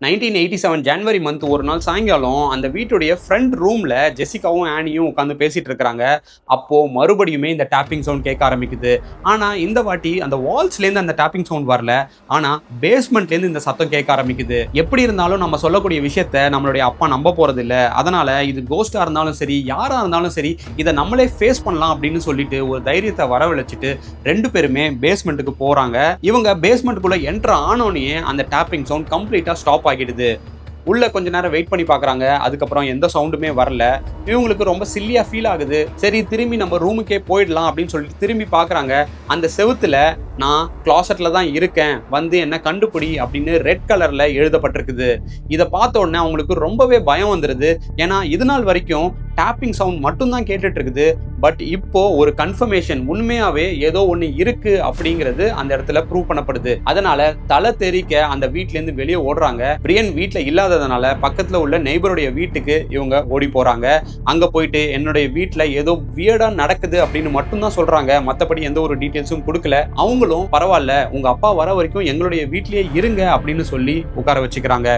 1987 ஜனவரி month ஒரு நாள் சாயங்காலம் அந்த வீட்டுடைய ஃப்ரண்ட் ரூம்ல ஜெசிகாவும் ஆனியும் உட்காந்து பேசிட்டு இருக்காங்க. அப்போ மறுபடியுமே இந்த டேப்பிங் சவுண்ட் கேட்க ஆரம்பிக்குது. ஆனா இந்த வாட்டி அந்த வால்ஸ்ல இருந்து அந்த டேப்பிங் சவுண்ட் வரல. ஆனா பேஸ்மெண்ட்ல இருந்து இந்த சத்தம் கேட்க ஆரம்பிக்குது. எப்படி இருந்தாலும் நம்ம சொல்லக்கூடிய விஷயத்த நம்மளுடைய அப்பா நம்ப போறது இல்ல. அதனால இது கோஸ்டா இருந்தாலும் சரி, யாரா இருந்தாலும் சரி, இதை நம்மளே ஃபேஸ் பண்ணலாம் அப்படின்னு சொல்லிட்டு ஒரு தைரியத்தை வரவழைச்சிட்டு ரெண்டு பேருமே பேஸ்மெண்ட்டுக்கு போறாங்க. இவங்க பேஸ்மெண்ட்டுக்குள்ள என்டர் ஆனோனே அந்த டேப்பிங் சவுண்ட் கம்ப்ளீட்டா ஸ்டாப் ஆகிடுது. உள்ள கொஞ்ச நேரம் வெயிட் பண்ணி பார்க்குறாங்க. அதுக்கப்புறம் எந்த சவுண்டுமே வரல. இவங்களுக்கு ரொம்ப சில்லியா ஃபீல் ஆகுது. சரி, திரும்பி நம்ம ரூமுக்கே போயிடலாம் அப்படின்னு சொல்லிட்டு திரும்பி பார்க்குறாங்க. அந்த செவுத்துல நான் கிளாசெட்ல தான் இருக்கேன், வந்து என்ன கண்டுபிடி அப்படின்னு ரெட் கலர்ல எழுதப்பட்டிருக்குது. இதை பார்த்த உடனே அவங்களுக்கு ரொம்பவே பயம் வந்துடுது. ஏன்னா இது நாள் வரைக்கும் டேப்பிங் சவுண்ட் மட்டும்தான் கேட்டுட்டு இருக்குது. பட் இப்போ ஒரு கன்ஃபர்மேஷன், உண்மையாவே ஏதோ ஒன்று இருக்கு அப்படிங்கிறது அந்த இடத்துல ப்ரூவ் பண்ணப்படுது. அதனால தலை தெறிக்க அந்த வீட்ல இருந்து வெளியே ஓடுறாங்க. பிரியன் வீட்ல இல்லாததுனால பக்கத்துல உள்ள நெய்பருடைய வீட்டுக்கு இவங்க ஓடி போறாங்க. அங்க போயிட்டு என்னுடைய வீட்ல ஏதோ வியர்டா நடக்குது அப்படின்னு மட்டும்தான் சொல்றாங்க. மற்றபடி எந்த ஒரு டீட்டெயில்ஸும் கொடுக்கல. அவங்களும் பரவாயில்ல, உங்க அப்பா வர வரைக்கும் எங்களுடைய வீட்லயே இருங்க அப்படின்னு சொல்லி உட்கார வச்சுக்கிறாங்க.